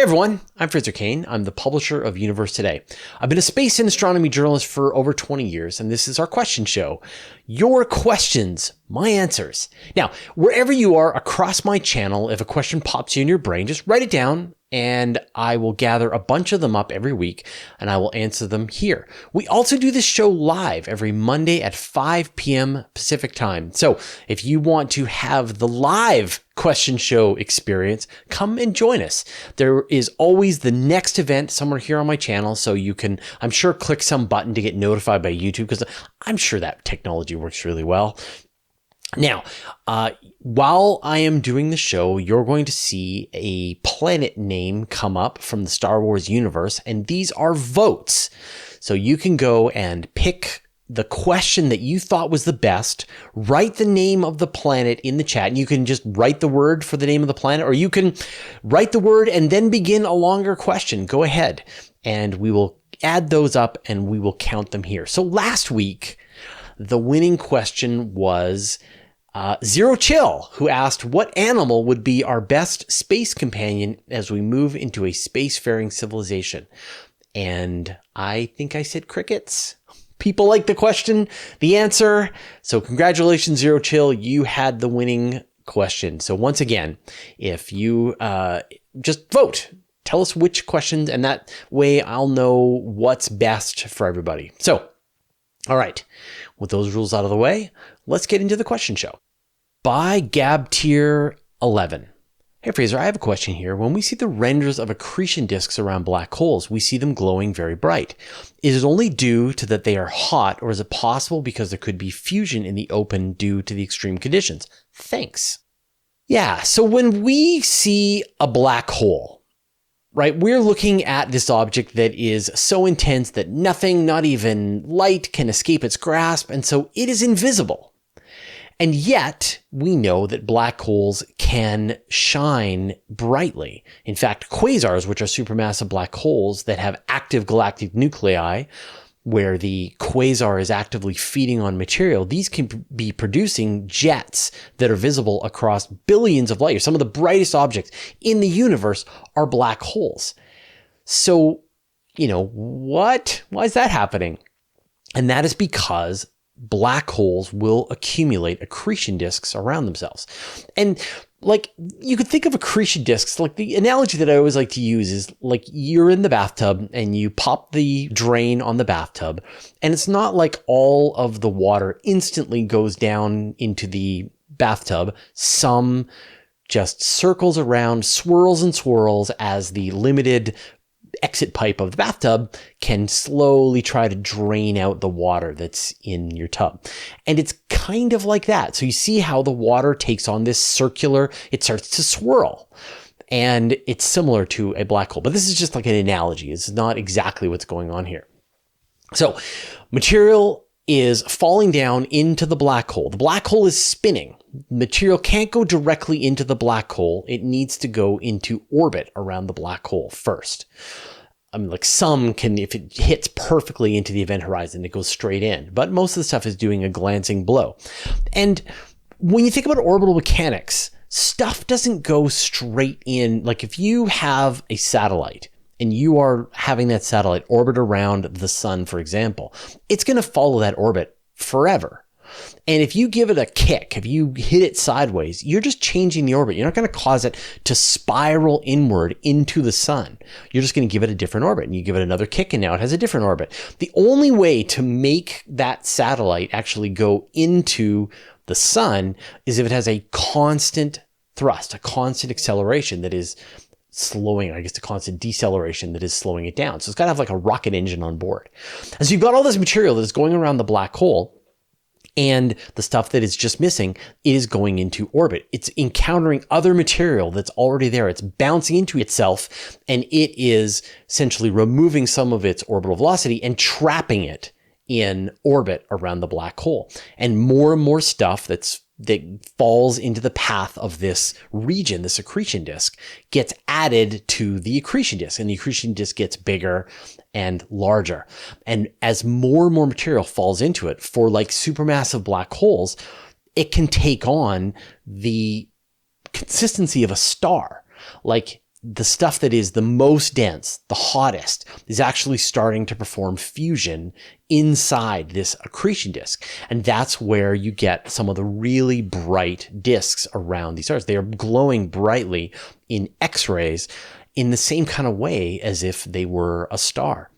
Hey everyone, I'm Fraser Cain. I'm the publisher of Universe Today. I've been a space and astronomy journalist for over 20 years, and this is our question show. Your questions, my answers. Now, wherever you are across my channel, if a question pops you in your brain, just write it down, and I will gather a bunch of them up every week, and I will answer them here. We also do this show live every Monday at 5 p.m. Pacific time. So if you want to have the live question show experience, come and join us. There is always the next event somewhere here on my channel, so you can, I'm sure, click some button to get notified by YouTube, because I'm sure that technology works really well. Now, while I am doing the show, you're going to see a planet name come up from the Star Wars universe, and these are votes. So you can go and pick the question that you thought was the best, write the name of the planet in the chat, and you can just write the word for the name of the planet, or you can write the word and then begin a longer question. Go ahead, and we will add those up and we will count them here. So last week, the winning question was Zero Chill, who asked, what animal would be our best space companion as we move into a spacefaring civilization? And I think I said crickets. People like the question, the answer. So congratulations, Zero Chill. You had the winning question. So once again, if you just vote, tell us which questions, and that way I'll know what's best for everybody. So, all right, with those rules out of the way, let's get into the question show. By GabTier11. Hey Fraser, I have a question here. When we see the renders of accretion disks around black holes, we see them glowing very bright. Is it only due to that they are hot, or is it possible because there could be fusion in the open due to the extreme conditions? Thanks. Yeah, so when we see a black hole, right, we're looking at this object that is so intense that nothing, not even light, can escape its grasp, and so it is invisible. And yet, we know that black holes can shine brightly. In fact, quasars, which are supermassive black holes that have active galactic nuclei, where the quasar is actively feeding on material, these can be producing jets that are visible across billions of light years. Some of the brightest objects in the universe are black holes. So, why is that happening? And that is because black holes will accumulate accretion disks around themselves. And you could think of accretion disks, like the analogy that I always like to use is like you're in the bathtub and you pop the drain on the bathtub, and it's not like all of the water instantly goes down into the bathtub. Some just circles around, swirls and swirls as the limited exit pipe of the bathtub can slowly try to drain out the water that's in your tub. And it's kind of like that. So you see how the water takes on this circular, it starts to swirl. And it's similar to a black hole. But this is just like an analogy. It's not exactly what's going on here. So material is falling down into the black hole. The black hole is spinning. Material can't go directly into the black hole. It needs to go into orbit around the black hole first. I mean, like some can, if it hits perfectly into the event horizon, it goes straight in. But most of the stuff is doing a glancing blow. And when you think about orbital mechanics, stuff doesn't go straight in. Like if you have a satellite, and you are having that satellite orbit around the sun, for example, it's going to follow that orbit forever. And if you give it a kick, if you hit it sideways, you're just changing the orbit. You're not going to cause it to spiral inward into the sun. You're just going to give it a different orbit, and you give it another kick and now it has a different orbit. The only way to make that satellite actually go into the sun is if it has a constant thrust, a constant acceleration that is slowing, I guess, the constant deceleration that is slowing it down. So it's got to have like a rocket engine on board. And so you've got all this material that is going around the black hole, and the stuff that is just missing is going into orbit. It's encountering other material that's already there. It's bouncing into itself, and it is essentially removing some of its orbital velocity and trapping it in orbit around the black hole. And more stuff that falls into the path of this region, this accretion disk, gets added to the accretion disk, and the accretion disk gets bigger and larger. And as more and more material falls into it, for like supermassive black holes, it can take on the consistency of a star. Like the stuff that is the most dense, the hottest, is actually starting to perform fusion inside this accretion disk. And that's where you get some of the really bright disks around these stars. They are glowing brightly in X-rays in the same kind of way as if they were a star.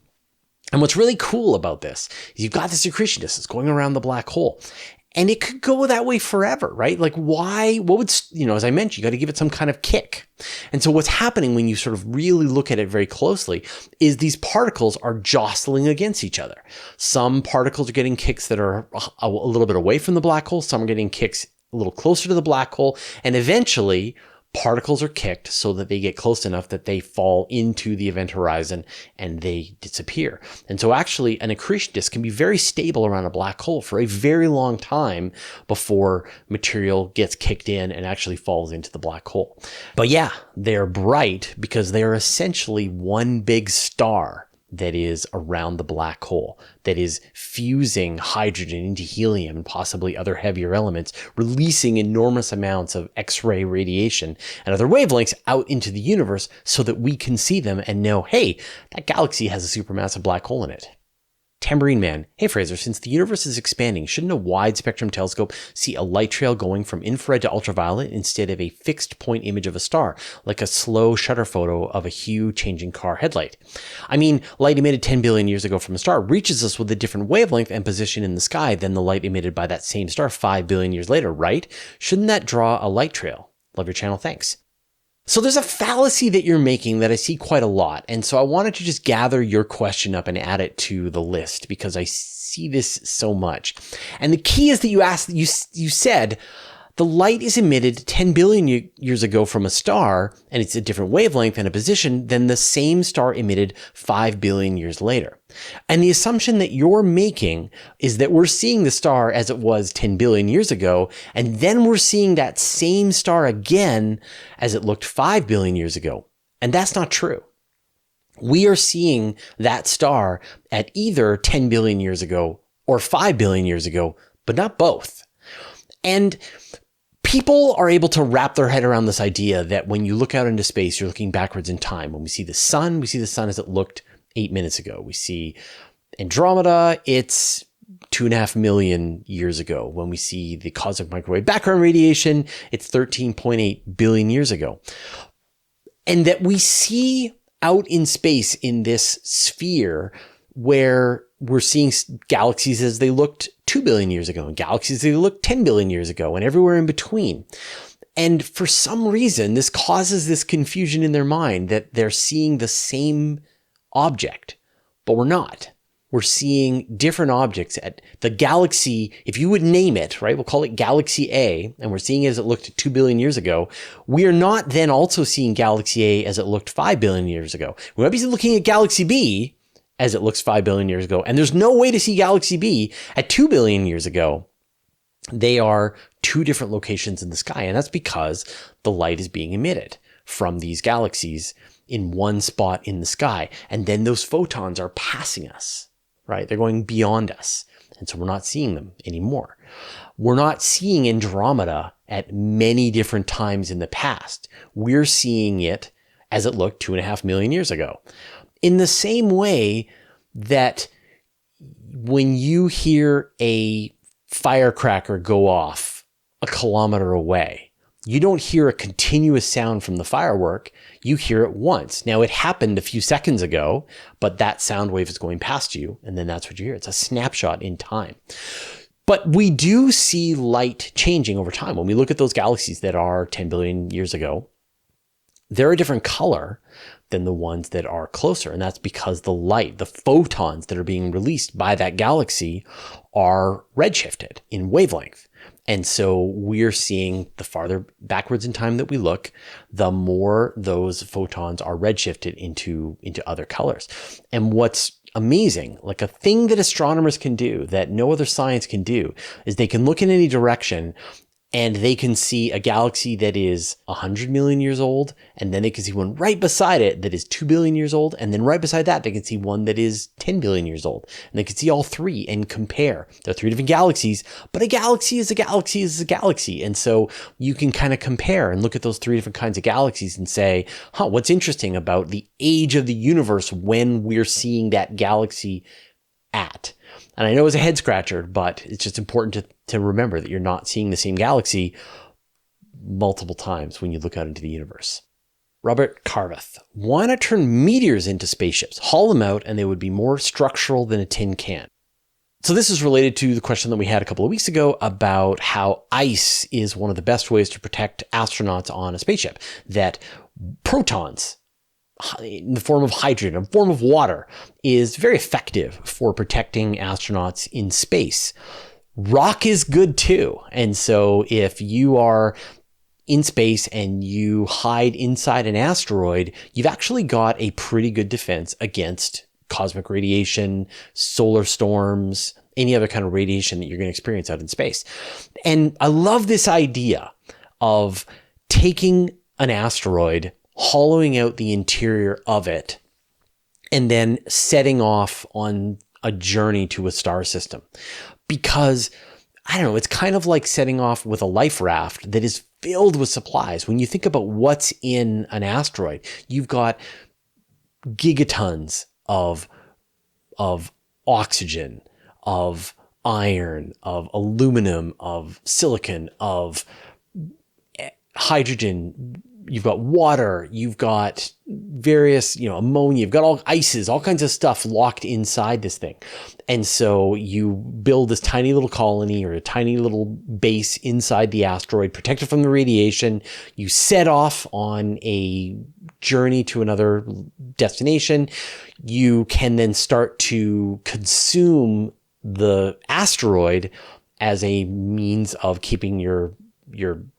And what's really cool about this is you've got this accretion disk that's going around the black hole. And it could go that way forever, right? Like why, what would, as I mentioned, you got to give it some kind of kick. And so what's happening when you sort of really look at it very closely is these particles are jostling against each other. Some particles are getting kicks that are a little bit away from the black hole. Some are getting kicks a little closer to the black hole. And eventually particles are kicked so that they get close enough that they fall into the event horizon and they disappear. And so actually an accretion disk can be very stable around a black hole for a very long time before material gets kicked in and actually falls into the black hole. But yeah, they're bright because they are essentially one big star that is around the black hole, that is fusing hydrogen into helium and possibly other heavier elements, releasing enormous amounts of X-ray radiation and other wavelengths out into the universe so that we can see them and know, hey, that galaxy has a supermassive black hole in it. Tambourine Man, hey Fraser, since the universe is expanding, shouldn't a wide spectrum telescope see a light trail going from infrared to ultraviolet instead of a fixed point image of a star, like a slow shutter photo of a hue changing car headlight? I mean, light emitted 10 billion years ago from a star reaches us with a different wavelength and position in the sky than the light emitted by that same star 5 billion years later, right? Shouldn't that draw a light trail? Love your channel, thanks. So there's a fallacy that you're making that I see quite a lot. And so I wanted to just gather your question up and add it to the list because I see this so much. And the key is that you said the light is emitted 10 billion years ago from a star, and it's a different wavelength and a position than the same star emitted 5 billion years later. And the assumption that you're making is that we're seeing the star as it was 10 billion years ago, and then we're seeing that same star again as it looked 5 billion years ago. And that's not true. We are seeing that star at either 10 billion years ago or 5 billion years ago, but not both. And people are able to wrap their head around this idea that when you look out into space, you're looking backwards in time. When we see the sun as it looked 8 minutes ago. We see Andromeda, it's 2.5 million years ago. When we see the cosmic microwave background radiation, it's 13.8 billion years ago. And that we see out in space in this sphere where we're seeing galaxies as they looked 2 billion years ago and galaxies as they looked 10 billion years ago and everywhere in between. And for some reason, this causes this confusion in their mind that they're seeing the same object, but we're not. We're seeing different objects at the galaxy. If you would name it, right, we'll call it Galaxy A, and we're seeing it as it looked 2 billion years ago. We are not then also seeing Galaxy A as it looked 5 billion years ago. We might be looking at Galaxy B as it looks 5 billion years ago. And there's no way to see Galaxy B at 2 billion years ago. They are two different locations in the sky. And that's because the light is being emitted from these galaxies in one spot in the sky. And then those photons are passing us, right? They're going beyond us. And so we're not seeing them anymore. We're not seeing Andromeda at many different times in the past. We're seeing it as it looked 2.5 million years ago. In the same way that when you hear a firecracker go off a kilometer away, you don't hear a continuous sound from the firework. You hear it once. Now, it happened a few seconds ago, but that sound wave is going past you, and then that's what you hear. It's a snapshot in time. But we do see light changing over time. When we look at those galaxies that are 10 billion years ago, they're a different color than the ones that are closer. And that's because the light, the photons that are being released by that galaxy are redshifted in wavelength. And so we're seeing the farther backwards in time that we look, the more those photons are redshifted into other colors. And what's amazing, like a thing that astronomers can do that no other science can do, is they can look in any direction and they can see a galaxy that is 100 million years old, and then they can see one right beside it that is 2 billion years old, and then right beside that they can see one that is 10 billion years old. And they can see all three and compare. They're three different galaxies, but a galaxy is a galaxy is a galaxy. And so you can kind of compare and look at those three different kinds of galaxies and say, what's interesting about the age of the universe when we're seeing that galaxy at? And I know it's a head scratcher, but it's just important to remember that you're not seeing the same galaxy multiple times when you look out into the universe. Robert Carveth, why not turn meteors into spaceships? Haul them out and they would be more structural than a tin can. So this is related to the question that we had a couple of weeks ago about how ice is one of the best ways to protect astronauts on a spaceship. That protons, in the form of hydrogen, in the form of water, is very effective for protecting astronauts in space. Rock is good too. And so if you are in space and you hide inside an asteroid, you've actually got a pretty good defense against cosmic radiation, solar storms, any other kind of radiation that you're going to experience out in space. And I love this idea of taking an asteroid, hollowing out the interior of it, and then setting off on a journey to a star system. Because, I don't know, it's kind of like setting off with a life raft that is filled with supplies. When you think about what's in an asteroid, you've got gigatons of oxygen, of iron, of aluminum, of silicon, of hydrogen. You've got water, you've got various, ammonia, you've got all ices, all kinds of stuff locked inside this thing. And so you build this tiny little colony or a tiny little base inside the asteroid, protected from the radiation. You set off on a journey to another destination. You can then start to consume the asteroid as a means of keeping your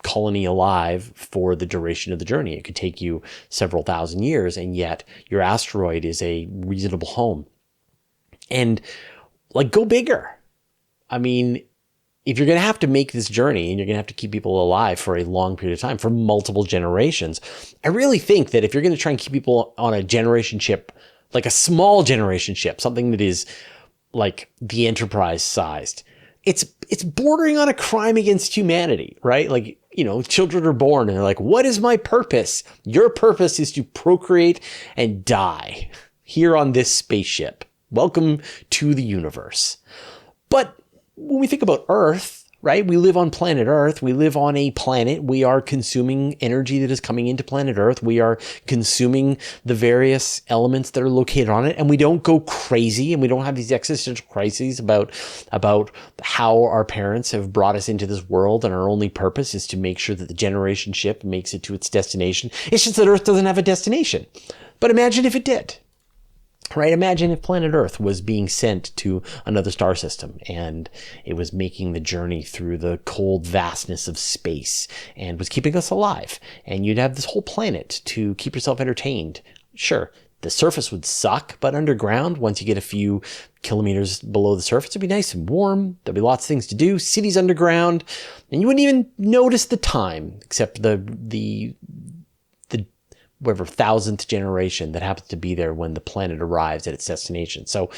colony alive for the duration of the journey. It could take you several thousand years, and yet your asteroid is a reasonable home. And go bigger. I mean, if you're going to have to make this journey and you're going to have to keep people alive for a long period of time, for multiple generations, I really think that if you're going to try and keep people on a generation ship, like a small generation ship, something that is like the Enterprise sized, it's bordering on a crime against humanity, right? Children are born and they're like, what is my purpose? Your purpose is to procreate and die here on this spaceship. Welcome to the universe. But when we think about Earth, right? We live on planet Earth. We live on a planet. We are consuming energy that is coming into planet Earth. We are consuming the various elements that are located on it. And we don't go crazy and we don't have these existential crises about how our parents have brought us into this world and our only purpose is to make sure that the generation ship makes it to its destination. It's just that Earth doesn't have a destination. But imagine if it did. Right? Imagine if planet Earth was being sent to another star system and it was making the journey through the cold vastness of space and was keeping us alive. And you'd have this whole planet to keep yourself entertained. Sure, the surface would suck, but underground, once you get a few kilometers below the surface, it'd be nice and warm. There'd be lots of things to do. Cities underground. And you wouldn't even notice the time, except the whatever thousandth generation that happens to be there when the planet arrives at its destination. So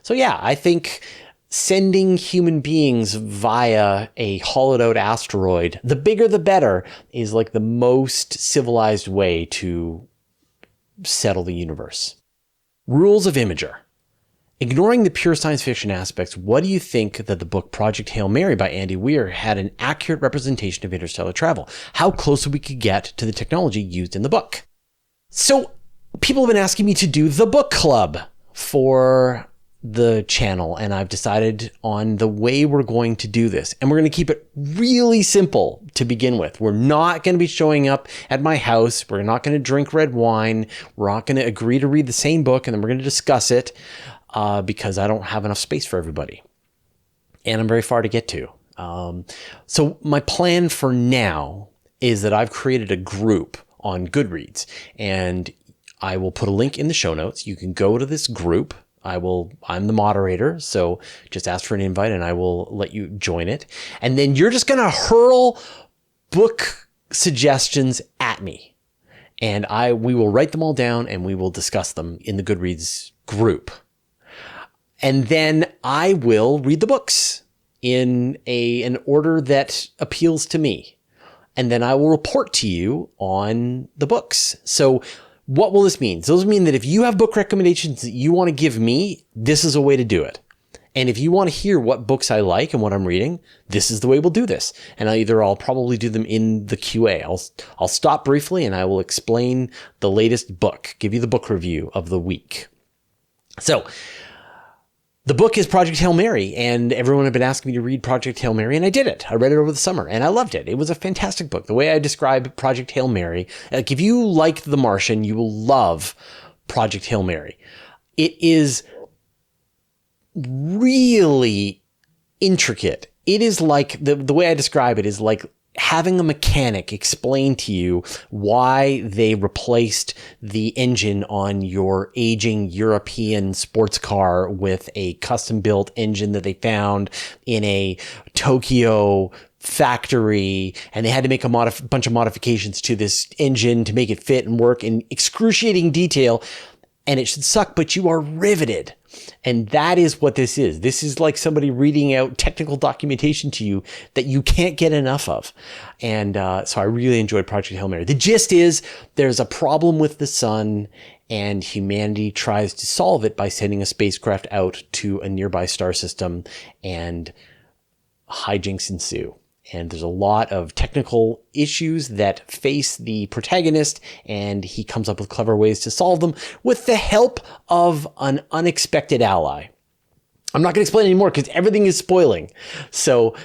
yeah, I think sending human beings via a hollowed out asteroid, the bigger the better, is like the most civilized way to settle the universe. Rules of Imager. Ignoring the pure science fiction aspects, what do you think that the book Project Hail Mary by Andy Weir had an accurate representation of interstellar travel? How close we could get to the technology used in the book? So people have been asking me to do the book club for the channel, and I've decided on the way we're going to do this. And we're going to keep it really simple to begin with. We're not going to be showing up at my house. We're not going to drink red wine. We're not going to agree to read the same book, and then we're going to discuss it because I don't have enough space for everybody. And I'm very far to get to. So my plan for now is that I've created a group on Goodreads, and I will put a link in the show notes. You can go to this group. I'm the moderator, so just ask for an invite and I will let you join it. And then you're just going to hurl book suggestions at me, and we will write them all down and we will discuss them in the Goodreads group. And then I will read the books in an order that appeals to me. And then I will report to you on the books. So what will this mean? So this will mean that if you have book recommendations that you want to give me, this is a way to do it. And if you want to hear what books I like and what I'm reading, this is the way we'll do this. And I'll probably do them in the QA. I'll stop briefly and I will explain the latest book, give you the book review of the week. So the book is Project Hail Mary, and everyone had been asking me to read Project Hail Mary, and I did it. I read it over the summer, and I loved it. It was a fantastic book. The way I describe Project Hail Mary, like if you liked The Martian, you will love Project Hail Mary. It is really intricate. It is like, the way I describe it is like having a mechanic explain to you why they replaced the engine on your aging European sports car with a custom-built engine that they found in a Tokyo factory, and they had to make a bunch of modifications to this engine to make it fit and work in excruciating detail. And it should suck, but you are riveted. And that is what this is. This is like somebody reading out technical documentation to you that you can't get enough of. And so I really enjoyed Project Hail Mary. The gist is there's a problem with the sun, and humanity tries to solve it by sending a spacecraft out to a nearby star system, and hijinks ensue. And there's a lot of technical issues that face the protagonist, and he comes up with clever ways to solve them with the help of an unexpected ally. I'm not going to explain anymore because everything is spoiling. So,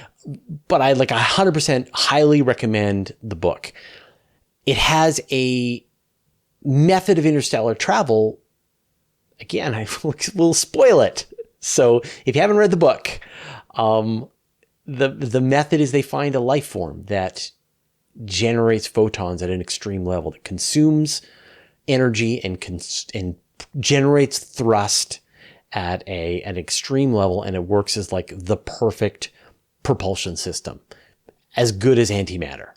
but I 100% highly recommend the book. It has a method of interstellar travel. Again, I will spoil it. So if you haven't read the book, the method is they find a life form that generates photons at an extreme level, that consumes energy and generates thrust at an extreme level, and it works as like the perfect propulsion system, as good as antimatter.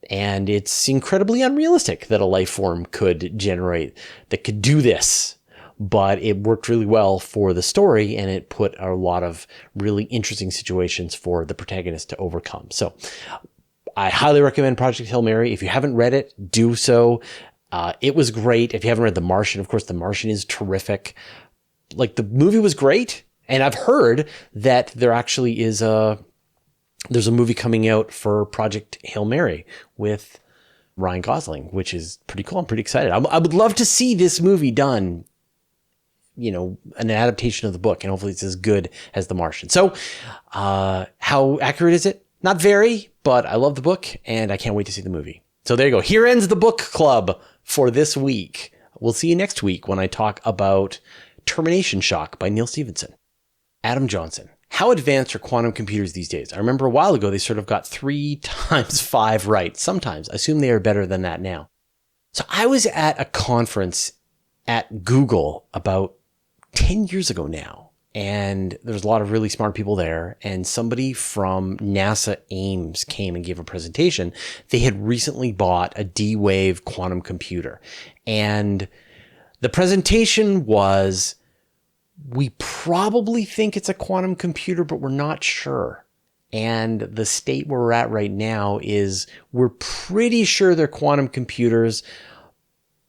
And it's incredibly unrealistic that a life form could do this. But it worked really well for the story, and it put a lot of really interesting situations for the protagonist to overcome. So I highly recommend Project Hail Mary. If you haven't read it, do so. It was great. If you haven't read The Martian, of course, The Martian is terrific. Like, the movie was great, and I've heard that there actually is there's a movie coming out for Project Hail Mary with Ryan Gosling, which is pretty cool. I'm pretty excited. I would love to see this movie done, an adaptation of the book, and hopefully it's as good as The Martian. So, how accurate is it? Not very, but I love the book, and I can't wait to see the movie. So there you go. Here ends the book club for this week. We'll see you next week when I talk about Termination Shock by Neil Stephenson. Adam Johnson. How advanced are quantum computers these days? I remember a while ago they sort of got 3 times 5 right. Sometimes. I assume they are better than that now. So I was at a conference at Google about 10 years ago now, and there's a lot of really smart people there, and somebody from NASA Ames came and gave a presentation. They had recently bought a D-Wave quantum computer, and the presentation was, we probably think it's a quantum computer, but we're not sure. And the state where we're at right now is we're pretty sure they're quantum computers,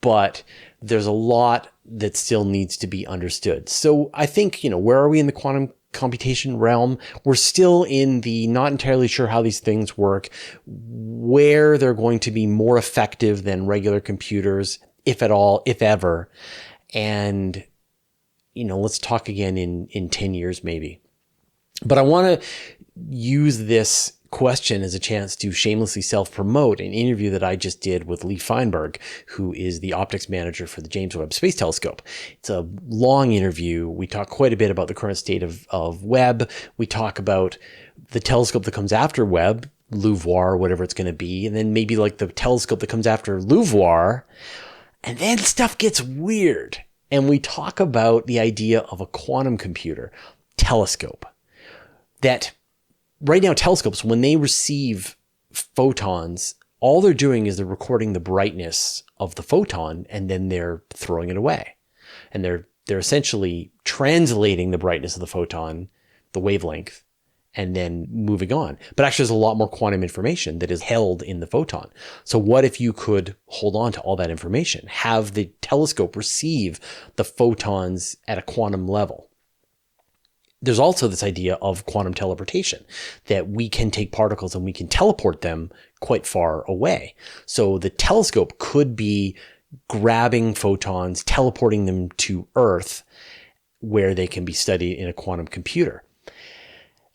but there's a lot that still needs to be understood. So I think, where are we in the quantum computation realm? We're still in the not entirely sure how these things work, where they're going to be more effective than regular computers, if at all, if ever. And, let's talk again in 10 years, maybe. But I want to use this question as a chance to shamelessly self-promote an interview that I just did with Lee Feinberg, who is the optics manager for the James Webb Space Telescope. It's a long interview. We talk quite a bit about the current state of Webb. We talk about the telescope that comes after Webb, LUVOIR, whatever it's going to be, and then maybe like the telescope that comes after LUVOIR. And then stuff gets weird. And we talk about the idea of a quantum computer telescope that right now, telescopes, when they receive photons, all they're doing is they're recording the brightness of the photon and then they're throwing it away. And they're essentially translating the brightness of the photon, the wavelength, and then moving on. But actually, there's a lot more quantum information that is held in the photon. So what if you could hold on to all that information, have the telescope receive the photons at a quantum level? There's also this idea of quantum teleportation, that we can take particles and we can teleport them quite far away. So the telescope could be grabbing photons, teleporting them to Earth, where they can be studied in a quantum computer.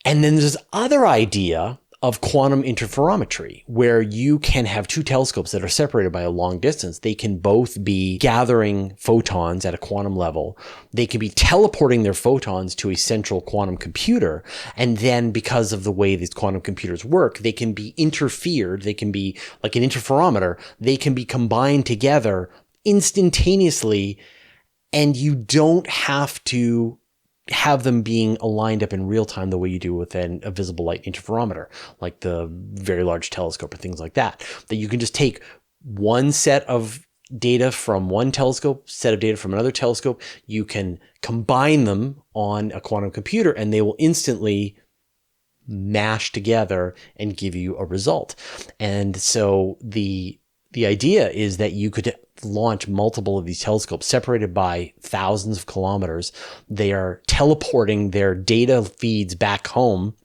And then there's this other idea of quantum interferometry, where you can have two telescopes that are separated by a long distance. They can both be gathering photons at a quantum level. They can be teleporting their photons to a central quantum computer. And then because of the way these quantum computers work, they can be interfered. They can be like an interferometer. They can be combined together instantaneously. And you don't have to have them being aligned up in real time the way you do with a visible light interferometer, like the Very Large Telescope or things like that. That you can just take one set of data from one telescope, set of data from another telescope. You can combine them on a quantum computer and they will instantly mash together and give you a result. And so the idea is that you could launch multiple of these telescopes separated by thousands of kilometers. They are teleporting their data feeds back home.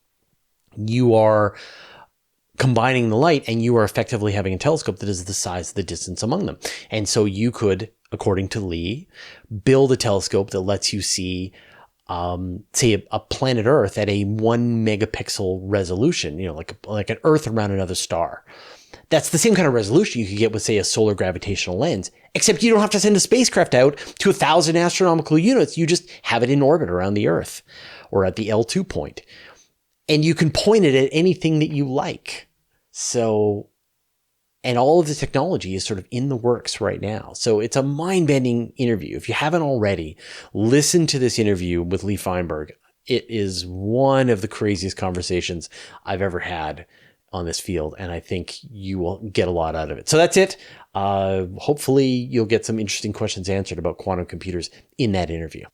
You are combining the light and you are effectively having a telescope that is the size of the distance among them. And so you could, according to Lee, build a telescope that lets you see say a planet Earth at a 1 megapixel resolution, like an Earth around another star. That's the same kind of resolution you could get with, say, a solar gravitational lens, except you don't have to send a spacecraft out to 1,000 astronomical units. You just have it in orbit around the Earth or at the L2 point. And you can point it at anything that you like. So, and all of the technology is sort of in the works right now. So it's a mind-bending interview. If you haven't already, listen to this interview with Lee Feinberg. It is one of the craziest conversations I've ever had on this field, and I think you will get a lot out of it. So that's it. Hopefully you'll get some interesting questions answered about quantum computers in that interview.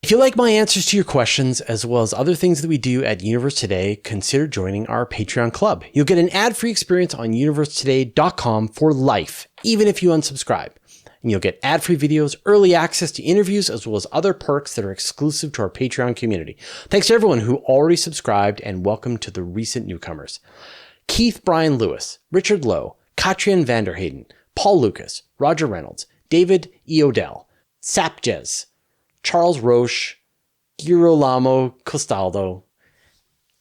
If you like my answers to your questions, as well as other things that we do at Universe Today, consider joining our Patreon club. You'll get an ad-free experience on universetoday.com for life, even if you unsubscribe. And you'll get ad-free videos, early access to interviews, as well as other perks that are exclusive to our Patreon community. Thanks to everyone who already subscribed, and welcome to the recent newcomers. Keith Brian Lewis, Richard Lowe, Katrian Vanderhayden, Paul Lucas, Roger Reynolds, David E. Odell, Sapjez, Charles Roche, Girolamo Costaldo.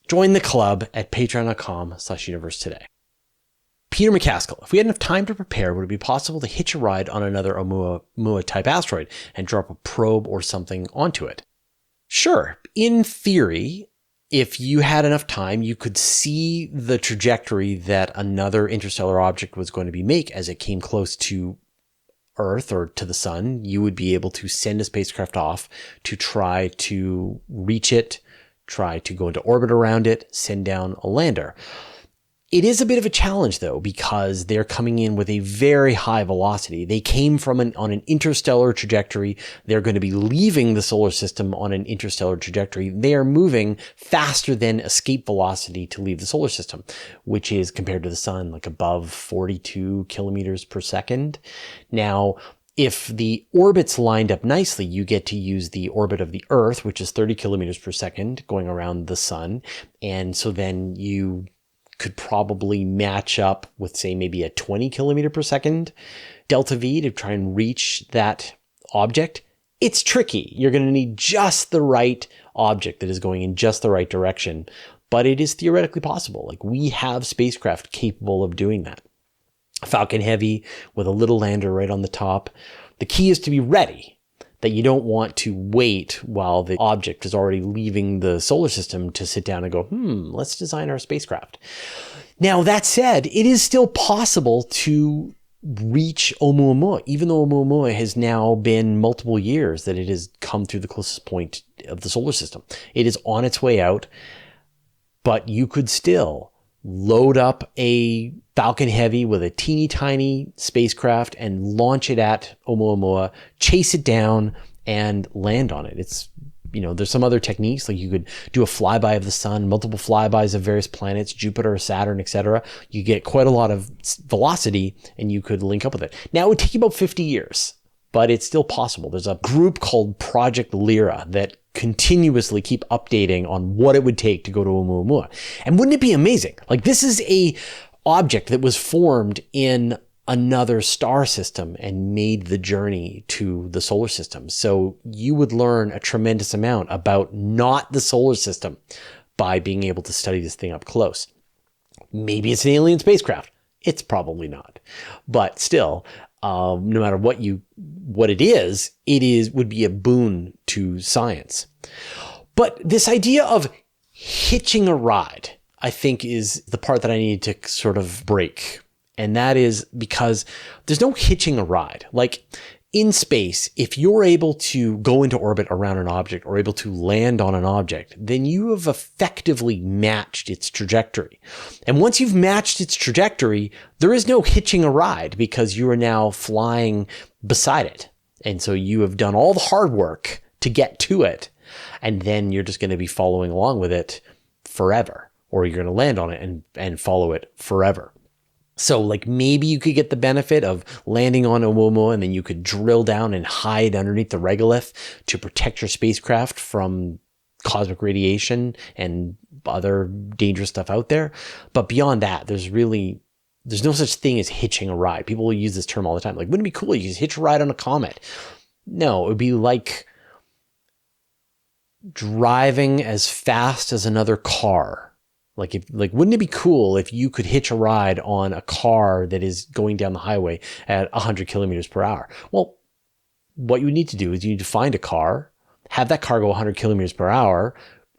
Join the club at patreon.com/universetoday. Peter McCaskill, if we had enough time to prepare, would it be possible to hitch a ride on another Oumuamua-type asteroid and drop a probe or something onto it? Sure. In theory, if you had enough time, you could see the trajectory that another interstellar object was going to make as it came close to Earth or to the sun. You would be able to send a spacecraft off to try to reach it, try to go into orbit around it, send down a lander. It is a bit of a challenge, though, because they're coming in with a very high velocity. They came from on an interstellar trajectory. They're going to be leaving the solar system on an interstellar trajectory. They are moving faster than escape velocity to leave the solar system, which is, compared to the sun, like above 42 kilometers per second. Now, if the orbits lined up nicely, you get to use the orbit of the Earth, which is 30 kilometers per second going around the sun. And so then you could probably match up with, say, maybe a 20 kilometer per second delta V to try and reach that object. It's tricky. You're going to need just the right object that is going in just the right direction, but it is theoretically possible. Like, we have spacecraft capable of doing that. Falcon Heavy with a little lander right on the top. The key is to be ready, that you don't want to wait while the object is already leaving the solar system to sit down and go, let's design our spacecraft. Now, that said, it is still possible to reach Oumuamua, even though Oumuamua has now been multiple years that it has come through the closest point of the solar system. It is on its way out, but you could still load up a Falcon Heavy with a teeny tiny spacecraft and launch it at Oumuamua, chase it down and land on it. It's, there's some other techniques, like you could do a flyby of the sun, multiple flybys of various planets, Jupiter, Saturn, etc. You get quite a lot of velocity and you could link up with it. Now, it would take you about 50 years, but it's still possible. There's a group called Project Lyra that continuously keep updating on what it would take to go to Oumuamua. And wouldn't it be amazing? Like, this is a object that was formed in another star system and made the journey to the solar system. So you would learn a tremendous amount about not the solar system by being able to study this thing up close. Maybe it's an alien spacecraft. It's probably not. But still, no matter what it is, would be a boon to science. But this idea of hitching a ride, I think, is the part that I need to sort of break. And that is because there's no hitching a ride. Like, in space, if you're able to go into orbit around an object or able to land on an object, then you have effectively matched its trajectory. And once you've matched its trajectory, there is no hitching a ride because you are now flying beside it. And so you have done all the hard work to get to it. And then you're just going to be following along with it forever, or you're going to land on it and follow it forever. So, like, maybe you could get the benefit of landing on Oumuamua and then you could drill down and hide underneath the regolith to protect your spacecraft from cosmic radiation and other dangerous stuff out there. But beyond that, there's no such thing as hitching a ride. People will use this term all the time. Like, wouldn't it be cool? You just hitch a ride on a comet. No, it would be like driving as fast as another car. Wouldn't it be cool if you could hitch a ride on a car that is going down the highway at 100 kilometers per hour? Well, what you need to do is you need to find a car, have that car go 100 kilometers per hour,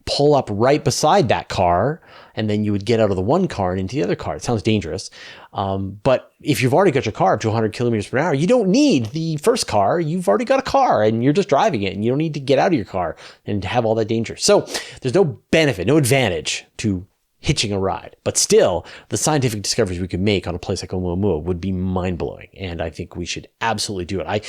pull up right beside that car, and then you would get out of the one car and into the other car. It sounds dangerous. But if you've already got your car up to 100 kilometers per hour, you don't need the first car. You've already got a car and you're just driving it, and you don't need to get out of your car and have all that danger. So there's no benefit, no advantage to hitching a ride. But still, the scientific discoveries we could make on a place like Oumuamua would be mind-blowing. And I think we should absolutely do it.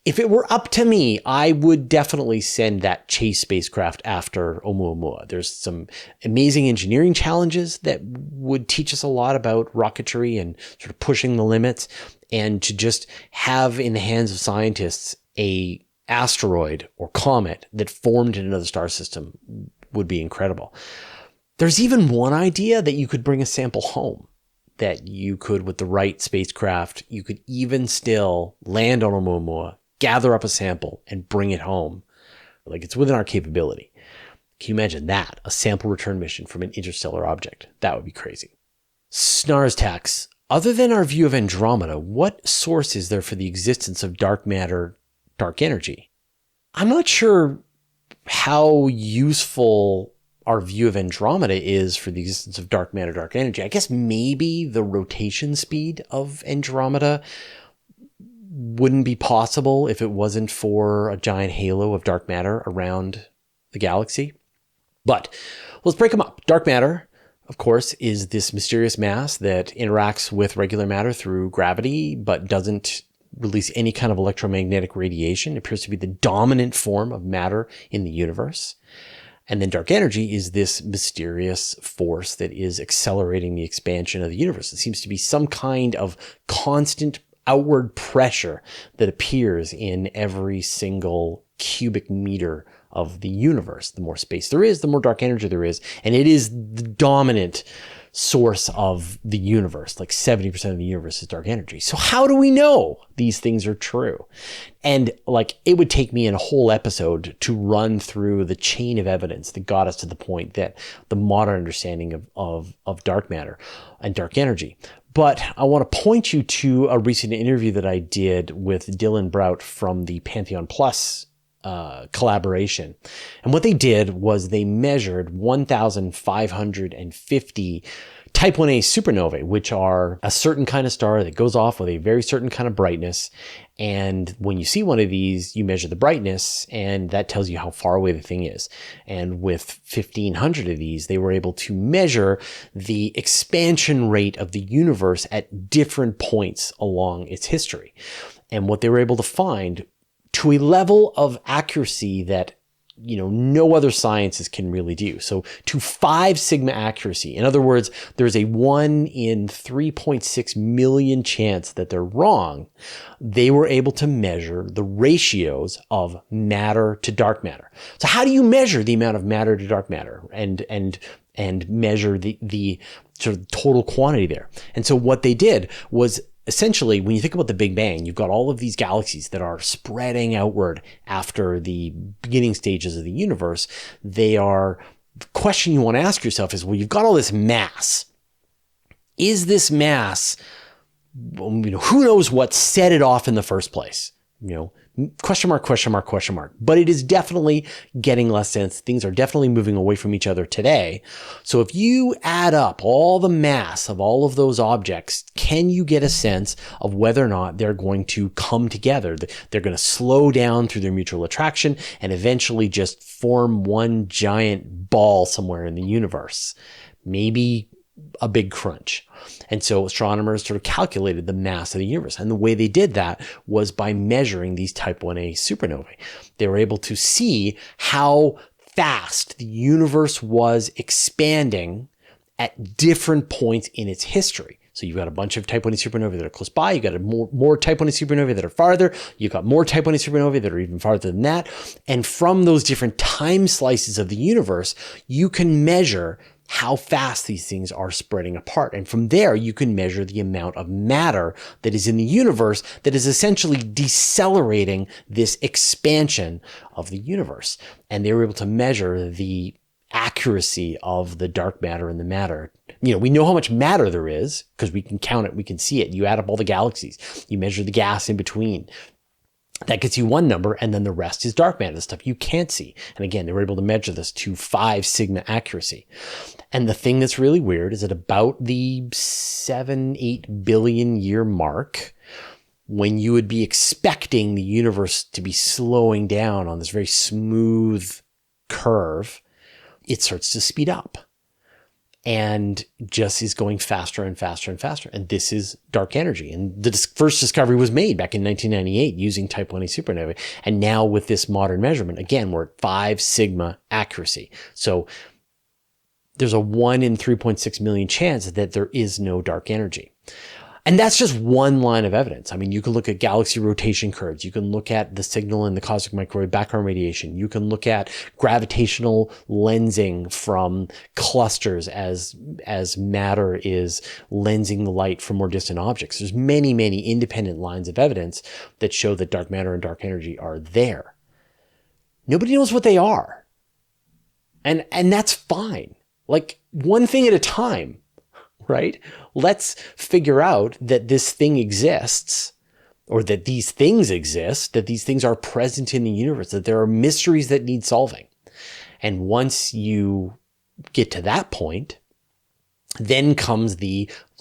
If it were up to me, I would definitely send that chase spacecraft after Oumuamua. There's some amazing engineering challenges that would teach us a lot about rocketry and sort of pushing the limits. And to just have in the hands of scientists a asteroid or comet that formed in another star system would be incredible. There's even one idea that you could bring a sample home, that you could, with the right spacecraft, you could even still land on Oumuamua, gather up a sample, and bring it home. Like, it's within our capability. Can you imagine that? A sample return mission from an interstellar object. That would be crazy. Snars Tax. Other than our view of Andromeda, what source is there for the existence of dark matter, dark energy? I'm not sure how useful our view of Andromeda is for the existence of dark matter, dark energy. I guess maybe the rotation speed of Andromeda wouldn't be possible if it wasn't for a giant halo of dark matter around the galaxy. But let's break them up. Dark matter, of course, is this mysterious mass that interacts with regular matter through gravity, but doesn't release any kind of electromagnetic radiation. It appears to be the dominant form of matter in the universe. And then dark energy is this mysterious force that is accelerating the expansion of the universe. It seems to be some kind of constant outward pressure that appears in every single cubic meter of the universe. The more space there is, the more dark energy there is. And it is the dominant source of the universe. Like 70% of the universe is dark energy. So how do we know these things are true? And it would take me a whole episode to run through the chain of evidence that got us to the point that the modern understanding of dark matter and dark energy. But I want to point you to a recent interview that I did with Dylan Brout from the Pantheon Plus collaboration. And what they did was they measured 1,550 Type 1a supernovae, which are a certain kind of star that goes off with a very certain kind of brightness. And when you see one of these, you measure the brightness, and that tells you how far away the thing is. And with 1,500 of these, they were able to measure the expansion rate of the universe at different points along its history. And what they were able to find, to a level of accuracy that no other sciences can really do. So to 5 sigma accuracy. In other words, there's a 1 in 3.6 million chance that they're wrong. They were able to measure the ratios of matter to dark matter. So how do you measure the amount of matter to dark matter and measure the sort of total quantity there? And so what they did was, essentially, when you think about the Big Bang, you've got all of these galaxies that are spreading outward after the beginning stages of the universe. The question you want to ask yourself is, well, you've got all this mass. Is this mass, who knows what set it off in the first place? Question mark, question mark, question mark. But it is definitely getting less dense. Things are definitely moving away from each other today. So if you add up all the mass of all of those objects, can you get a sense of whether or not they're going to come together? They're going to slow down through their mutual attraction and eventually just form one giant ball somewhere in the universe. Maybe a big crunch. And so astronomers sort of calculated the mass of the universe. And the way they did that was by measuring these type 1a supernovae. They were able to see how fast the universe was expanding at different points in its history. So you've got a bunch of type 1a supernovae that are close by. You've got more type 1a supernovae that are farther. You've got more type 1a supernovae that are even farther than that. And from those different time slices of the universe, you can measure how fast these things are spreading apart. And from there, you can measure the amount of matter that is in the universe that is essentially decelerating this expansion of the universe. And they were able to measure the accuracy of the dark matter and the matter. We know how much matter there is because we can count it, we can see it. You add up all the galaxies, you measure the gas in between. That gets you one number, and then the rest is dark matter, the stuff you can't see. And again, they were able to measure this to 5 sigma accuracy. And the thing that's really weird is at about the 7-8 billion year mark, when you would be expecting the universe to be slowing down on this very smooth curve, it starts to speed up and just is going faster and faster and faster. And this is dark energy. And the first discovery was made back in 1998 using type 1a supernovae. And now with this modern measurement, again, we're at 5 sigma accuracy. So there's a 1 in 3.6 million chance that there is no dark energy. And that's just one line of evidence. I mean, you can look at galaxy rotation curves. You can look at the signal in the cosmic microwave background radiation. You can look at gravitational lensing from clusters as matter is lensing the light from more distant objects. There's many, many independent lines of evidence that show that dark matter and dark energy are there. Nobody knows what they are. And that's fine. Like, one thing at a time. Right? Let's figure out that this thing exists, or that these things exist, that these things are present in the universe, that there are mysteries that need solving. And once you get to that point, then comes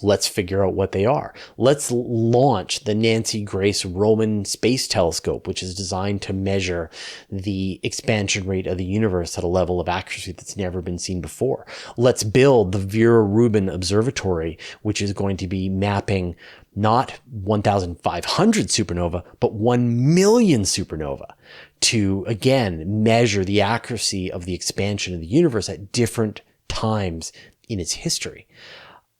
let's figure out what they are. Let's launch the Nancy Grace Roman Space Telescope, which is designed to measure the expansion rate of the universe at a level of accuracy that's never been seen before. Let's build the Vera Rubin Observatory, which is going to be mapping not 1,500 supernova, but 1 million supernova to, again, measure the accuracy of the expansion of the universe at different times in its history.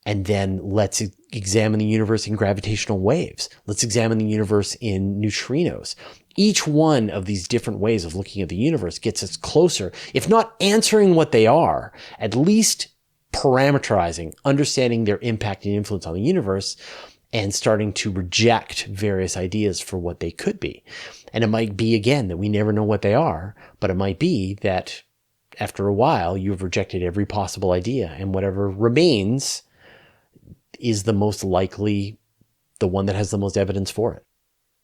And then let's examine the universe in gravitational waves. Let's examine the universe in neutrinos. Each one of these different ways of looking at the universe gets us closer, if not answering what they are, at least parameterizing, understanding their impact and influence on the universe, and starting to reject various ideas for what they could be. And it might be, again, that we never know what they are, but it might be that after a while, you've rejected every possible idea, and whatever remains is the most likely, the one that has the most evidence for it.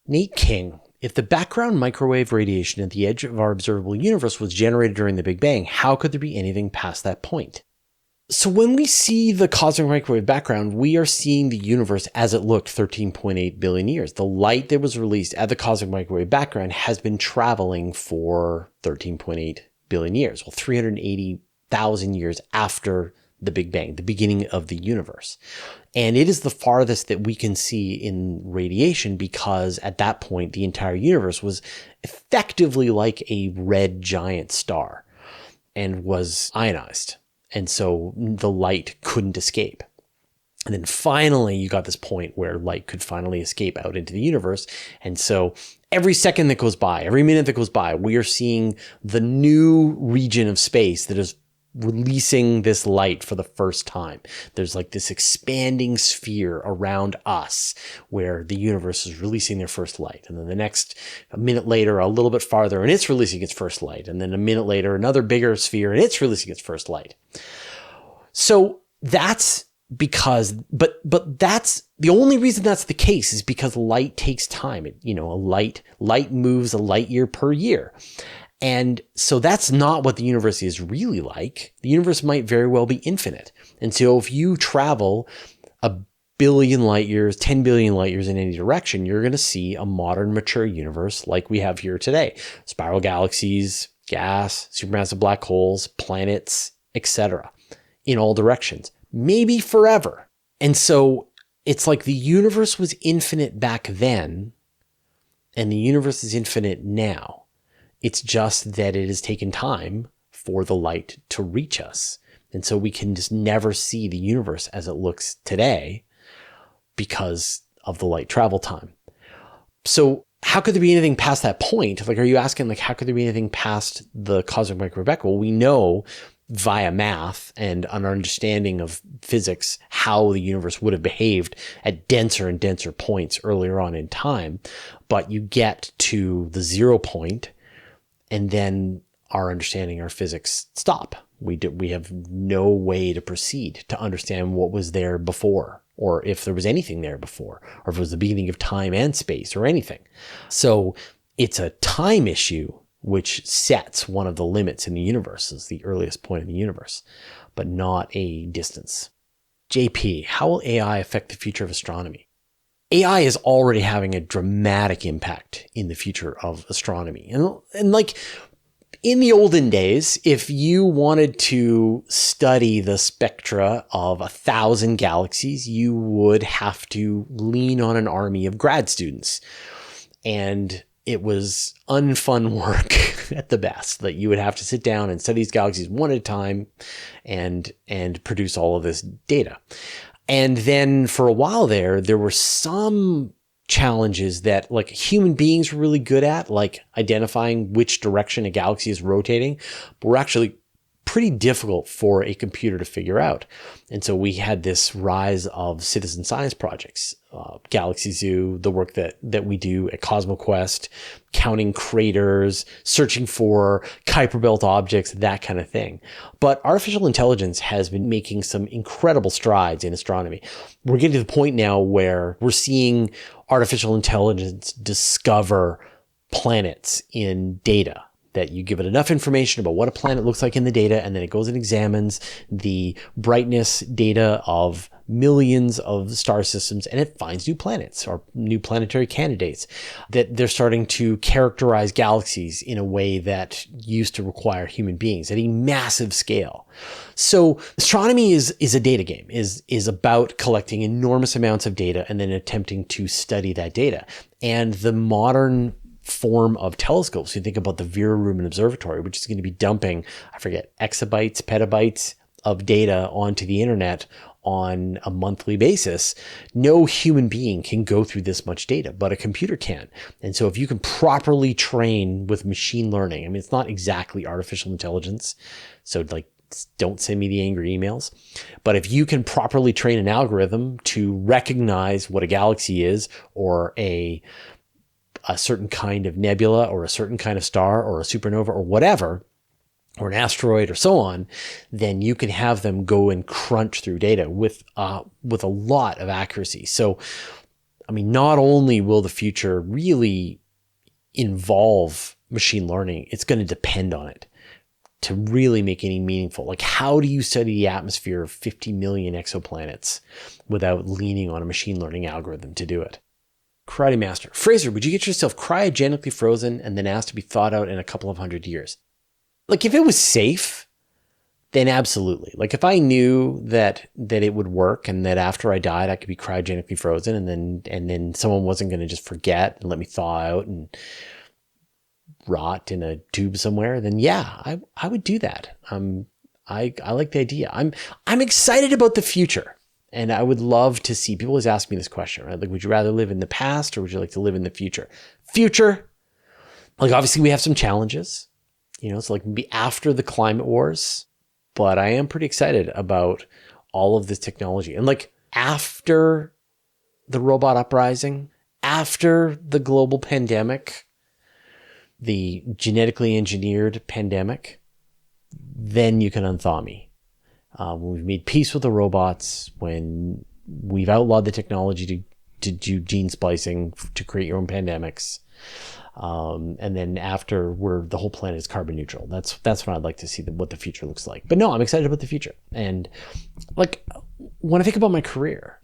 Nate King: if the background microwave radiation at the edge of our observable universe was generated during the Big Bang, how could there be anything past that point? So when we see the cosmic microwave background, we are seeing the universe as it looked 13.8 billion years. The light that was released at the cosmic microwave background has been traveling for 13.8 billion years. Well, 380,000 years after the Big Bang, the beginning of the universe. And it is the farthest that we can see in radiation because at that point, the entire universe was effectively like a red giant star and was ionized. And so the light couldn't escape. And then finally, you got this point where light could finally escape out into the universe. And so every second that goes by, every minute that goes by, we are seeing the new region of space that is releasing this light for the first time. There's like this expanding sphere around us where the universe is releasing their first light. And then the next, a minute later, a little bit farther, and it's releasing its first light. And then a minute later, another bigger sphere, and it's releasing its first light. So that's because, but that's the only reason that's the case is because light takes time. Light moves a light year per year. And so that's not what the universe is really like. The universe might very well be infinite. And so if you travel a billion light years, 10 billion light years in any direction, you're going to see a modern mature universe like we have here today. Spiral galaxies, gas, supermassive black holes, planets, etc. in all directions, maybe forever. And so it's like the universe was infinite back then, and the universe is infinite now. It's just that it has taken time for the light to reach us. And so we can just never see the universe as it looks today because of the light travel time. So how could there be anything past that point? Like, are you asking, like, how could there be anything past the cosmic microwave? Well, we know via math and an understanding of physics how the universe would have behaved at denser and denser points earlier on in time. But you get to the 0 point, and then our understanding, our physics stop. We have no way to proceed to understand what was there before, or if there was anything there before, or if it was the beginning of time and space or anything. So it's a time issue which sets one of the limits in the universe as the earliest point in the universe, but not a distance. JP, how will AI affect the future of astronomy? AI is already having a dramatic impact in the future of astronomy. And like in the olden days, if you wanted to study the spectra of 1,000 galaxies, you would have to lean on an army of grad students. And it was unfun work at the best, that you would have to sit down and study these galaxies one at a time and produce all of this data. And then for a while there were some challenges that like human beings were really good at, like identifying which direction a galaxy is rotating, but were actually pretty difficult for a computer to figure out. And so we had this rise of citizen science projects, Galaxy Zoo, the work that we do at CosmoQuest, counting craters, searching for Kuiper Belt objects, that kind of thing. But artificial intelligence has been making some incredible strides in astronomy. We're getting to the point now where we're seeing artificial intelligence discover planets in data. That you give it enough information about what a planet looks like in the data, and then it goes and examines the brightness data of millions of star systems, and it finds new planets or new planetary candidates. That they're starting to characterize galaxies in a way that used to require human beings at a massive scale. So astronomy is a data game, is about collecting enormous amounts of data and then attempting to study that data. And the modern form of telescopes, you think about the Weir Observatory, which is going to be dumping, I forget, exabytes, petabytes of data onto the internet on a monthly basis. No human being can go through this much data, but a computer can. And so if you can properly train with machine learning, I mean, it's not exactly artificial intelligence, so like, don't send me the angry emails. But if you can properly train an algorithm to recognize what a galaxy is, or a certain kind of nebula, or a certain kind of star, or a supernova, or whatever, or an asteroid, or so on, then you can have them go and crunch through data with a lot of accuracy. So, I mean, not only will the future really involve machine learning, it's going to depend on it. to really make any meaningful. Like, how do you study the atmosphere of 50 million exoplanets without leaning on a machine learning algorithm to do it? Karate Master. Fraser, would you get yourself cryogenically frozen and then asked to be thawed out in a couple of 100 years? Like, if it was safe, then absolutely. Like, if I knew that it would work and that after I died, I could be cryogenically frozen and then someone wasn't going to just forget and let me thaw out and rot in a tube somewhere, then yeah, I would do that. I like the idea. I'm excited about the future, and I would love to see. People always ask me this question, right? Like, would you rather live in the past or would you like to live in the future? Future. Like, obviously we have some challenges, so like maybe after the climate wars, but I am pretty excited about all of this technology. And like after the robot uprising, after the global pandemic, the genetically engineered pandemic, then you can unthaw me. When we've made peace with the robots, when we've outlawed the technology to do gene splicing to create your own pandemics, and then after the whole planet is carbon neutral. That's when I'd like to see what the future looks like. But no, I'm excited about the future. And like when I think about my career,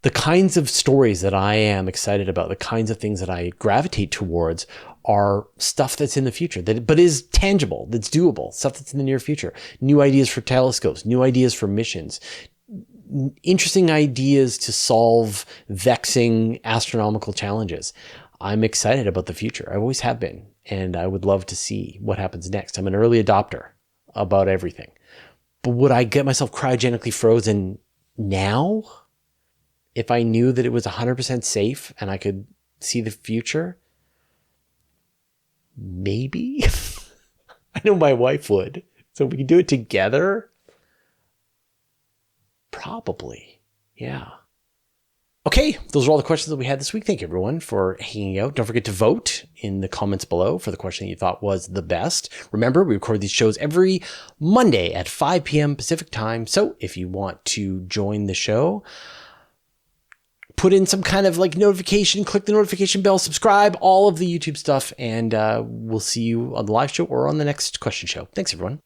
the kinds of stories that I am excited about, the kinds of things that I gravitate towards are stuff that's in the future, but is tangible, that's doable, stuff that's in the near future. New ideas for telescopes, new ideas for missions, interesting ideas to solve vexing astronomical challenges. I'm excited about the future. I always have been, and I would love to see what happens next. I'm an early adopter about everything. But would I get myself cryogenically frozen now if I knew that it was 100% safe and I could see the future? Maybe. I know my wife would. So if we could do it together, probably. Yeah. Okay, those are all the questions that we had this week. Thank you, everyone, for hanging out. Don't forget to vote in the comments below for the question that you thought was the best. Remember, we record these shows every Monday at 5 p.m. Pacific time. So if you want to join the show, put in some kind of like notification, click the notification bell, subscribe, all of the YouTube stuff, and we'll see you on the live show or on the next question show. Thanks, everyone.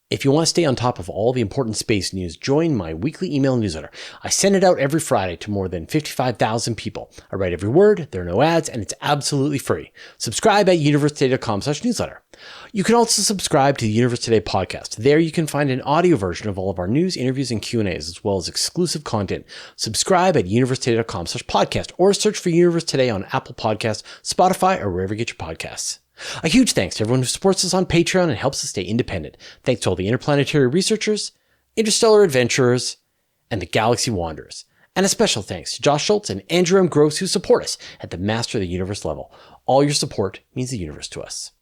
If you want to stay on top of all the important space news, join my weekly email newsletter. I send it out every Friday to more than 55,000 people. I write every word, there are no ads, and it's absolutely free. Subscribe at universetoday.com/newsletter. You can also subscribe to the Universe Today podcast. There you can find an audio version of all of our news, interviews, and Q&As, as well as exclusive content. Subscribe at universetoday.com/podcast or search for Universe Today on Apple Podcasts, Spotify, or wherever you get your podcasts. A huge thanks to everyone who supports us on Patreon and helps us stay independent. Thanks to all the interplanetary researchers, interstellar adventurers, and the galaxy wanderers. And a special thanks to Josh Schultz and Andrew M. Gross who support us at the Master of the Universe level. All your support means the universe to us.